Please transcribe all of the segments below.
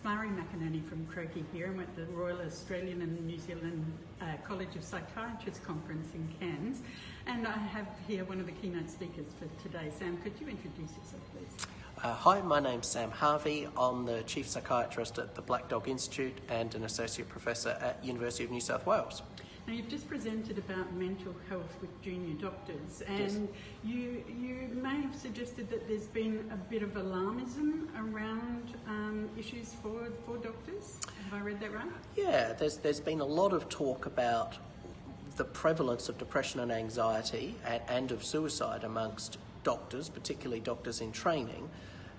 Murray McInerney from Croaky here. I'm at the Royal Australian and New Zealand College of Psychiatrists Conference in Cairns, and I have here one of the keynote speakers for today. Sam, could you introduce yourself, please? Hi, my name's Sam Harvey. I'm the Chief Psychiatrist at the Black Dog Institute and an Associate Professor at University of New South Wales. Now, you've just presented about mental health with junior doctors, and yes, you may have suggested that there's been a bit of alarmism around issues for doctors. Have I read that right? Yeah, there's been a lot of talk about the prevalence of depression and anxiety and of suicide amongst doctors, particularly doctors in training.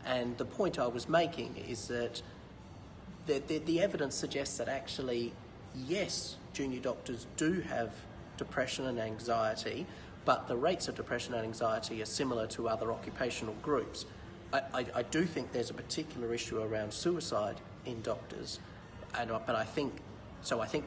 And the point I was making is that the evidence suggests that actually, yes, junior doctors do have depression and anxiety, but the rates of depression and anxiety are similar to other occupational groups. I do think there's a particular issue around suicide in doctors, but I think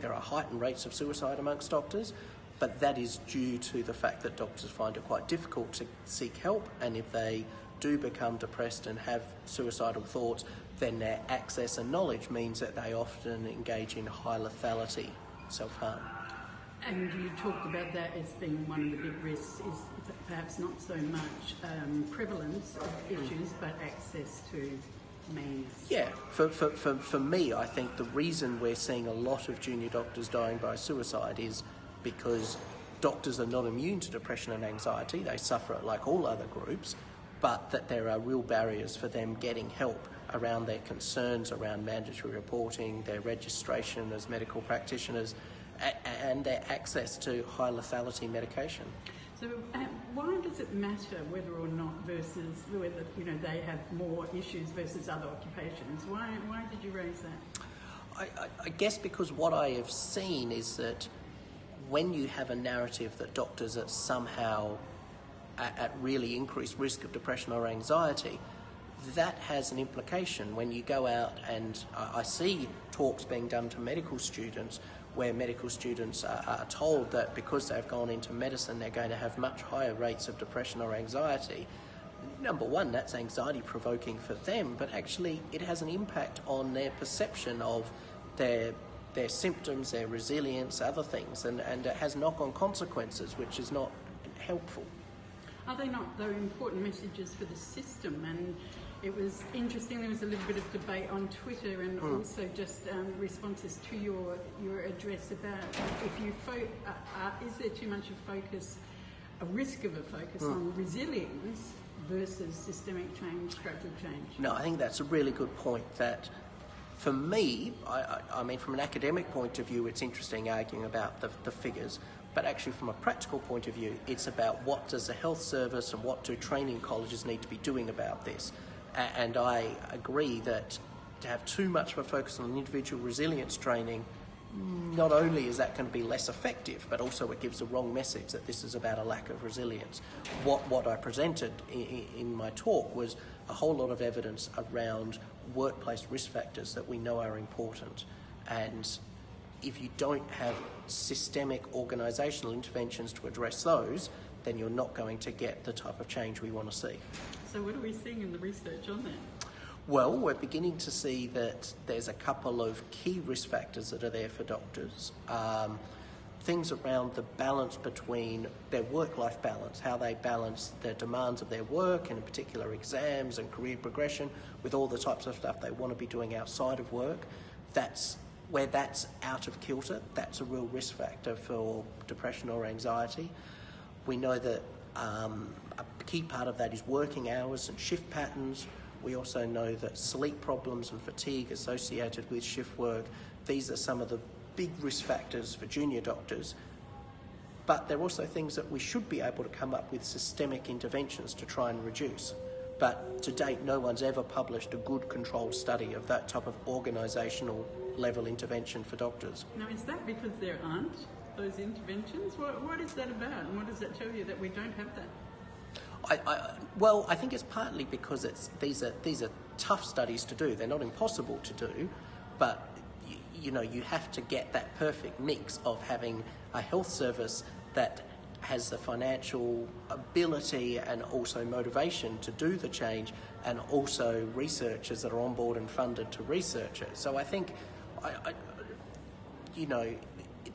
there are heightened rates of suicide amongst doctors, but that is due to the fact that doctors find it quite difficult to seek help, and if they do become depressed and have suicidal thoughts, then their access and knowledge means that they often engage in high lethality, self-harm. And you talked about that as being one of the big risks, is perhaps not so much prevalence of issues, but access to means. Yeah, for me, I think the reason we're seeing a lot of junior doctors dying by suicide is because doctors are not immune to depression and anxiety. They suffer it like all other groups, but that there are real barriers for them getting help around their concerns around mandatory reporting, their registration as medical practitioners, and their access to high lethality medication. So why does it matter whether or not versus whether they have more issues versus other occupations? Why did you raise that? I guess because what I have seen is that when you have a narrative that doctors are somehow at really increased risk of depression or anxiety, that has an implication. When you go out, and I see talks being done to medical students where medical students are told that because they've gone into medicine they're going to have much higher rates of depression or anxiety. Number one, that's anxiety provoking for them, but actually it has an impact on their perception of their symptoms, their resilience, other things, and it has knock-on consequences, which is not helpful. Are they not, though, important messages for the system? And it was interesting, there was a little bit of debate on Twitter and also just responses to your address about if you is there too much a risk of a focus on resilience versus systemic change, structural change? No, I think that's a really good point. That for me, I mean, from an academic point of view, it's interesting arguing about the figures, but actually from a practical point of view, it's about what does the health service and what do training colleges need to be doing about this. And I agree that to have too much of a focus on individual resilience training, not only is that going to be less effective, but also it gives the wrong message that this is about a lack of resilience. What I presented in my talk was a whole lot of evidence around workplace risk factors that we know are important. And if you don't have systemic organisational interventions to address those, then you're not going to get the type of change we want to see. So what are we seeing in the research on that? Well, we're beginning to see that there's a couple of key risk factors that are there for doctors. Things around the balance between their work-life balance, how they balance the demands of their work, and in particular exams and career progression, with all the types of stuff they want to be doing outside of work. Where that's out of kilter, that's a real risk factor for depression or anxiety. We know that a key part of that is working hours and shift patterns. We also know that sleep problems and fatigue associated with shift work, these are some of the big risk factors for junior doctors. But they're also things that we should be able to come up with systemic interventions to try and reduce. But to date, no one's ever published a good controlled study of that type of organisational level intervention for doctors. Now, is that because there aren't those interventions? What is that about, and what does that tell you that we don't have that? Well, I think it's partly because these are tough studies to do. They're not impossible to do, but you have to get that perfect mix of having a health service that has the financial ability and also motivation to do the change, and also researchers that are on board and funded to research it. So I think,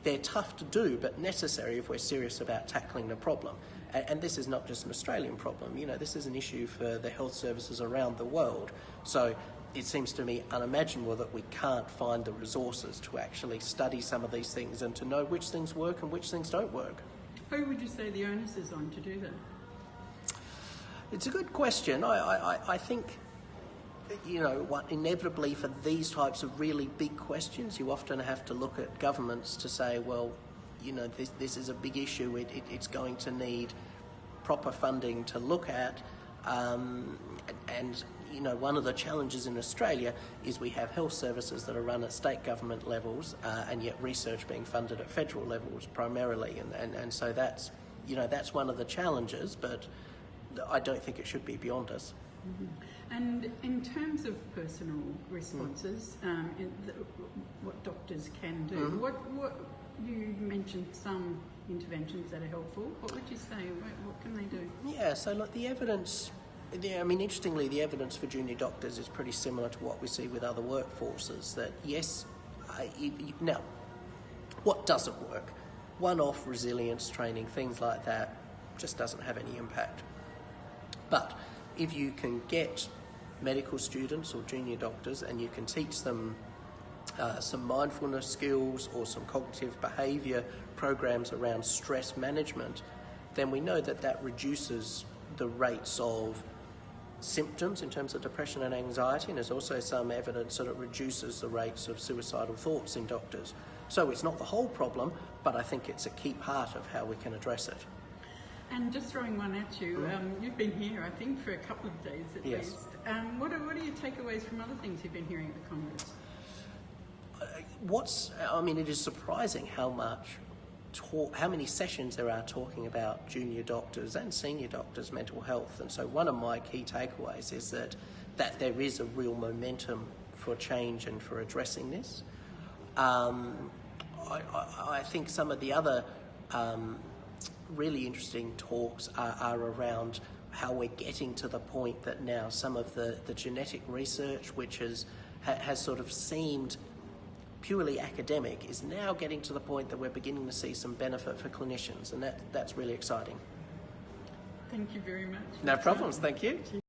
they're tough to do, but necessary if we're serious about tackling the problem. And this is not just an Australian problem. This is an issue for the health services around the world. So it seems to me unimaginable that we can't find the resources to actually study some of these things and to know which things work and which things don't work. Who would you say the onus is on to do that? It's a good question. I think, inevitably for these types of really big questions, you often have to look at governments to say, well, this is a big issue. It's going to need proper funding to look at. One of the challenges in Australia is we have health services that are run at state government levels, and yet research being funded at federal levels primarily, and so that's one of the challenges, but I don't think it should be beyond us. Mm-hmm. And in terms of personal responses, what doctors can do, what you mentioned some interventions that are helpful. What would you say? What can they do? Yeah, so look, the evidence, interestingly, the evidence for junior doctors is pretty similar to what we see with other workforces, that yes, now, what doesn't work? One-off resilience training, things like that, just doesn't have any impact. But if you can get medical students or junior doctors and you can teach them some mindfulness skills or some cognitive behaviour programs around stress management, then we know that reduces the rates of symptoms in terms of depression and anxiety, and there's also some evidence that it reduces the rates of suicidal thoughts in doctors. So it's not the whole problem, but I think it's a key part of how we can address it. And just throwing one at you, you've been here, I think, for a couple of days at least. What are your takeaways from other things you've been hearing at the Congress? It is surprising how many sessions there are talking about junior doctors and senior doctors' mental health. And so one of my key takeaways is that there is a real momentum for change and for addressing this. I think some of the other really interesting talks are around how we're getting to the point that now some of the genetic research, which has sort of seemed purely academic, is now getting to the point that we're beginning to see some benefit for clinicians, and that's really exciting. Thank you very much. No problems, thank you.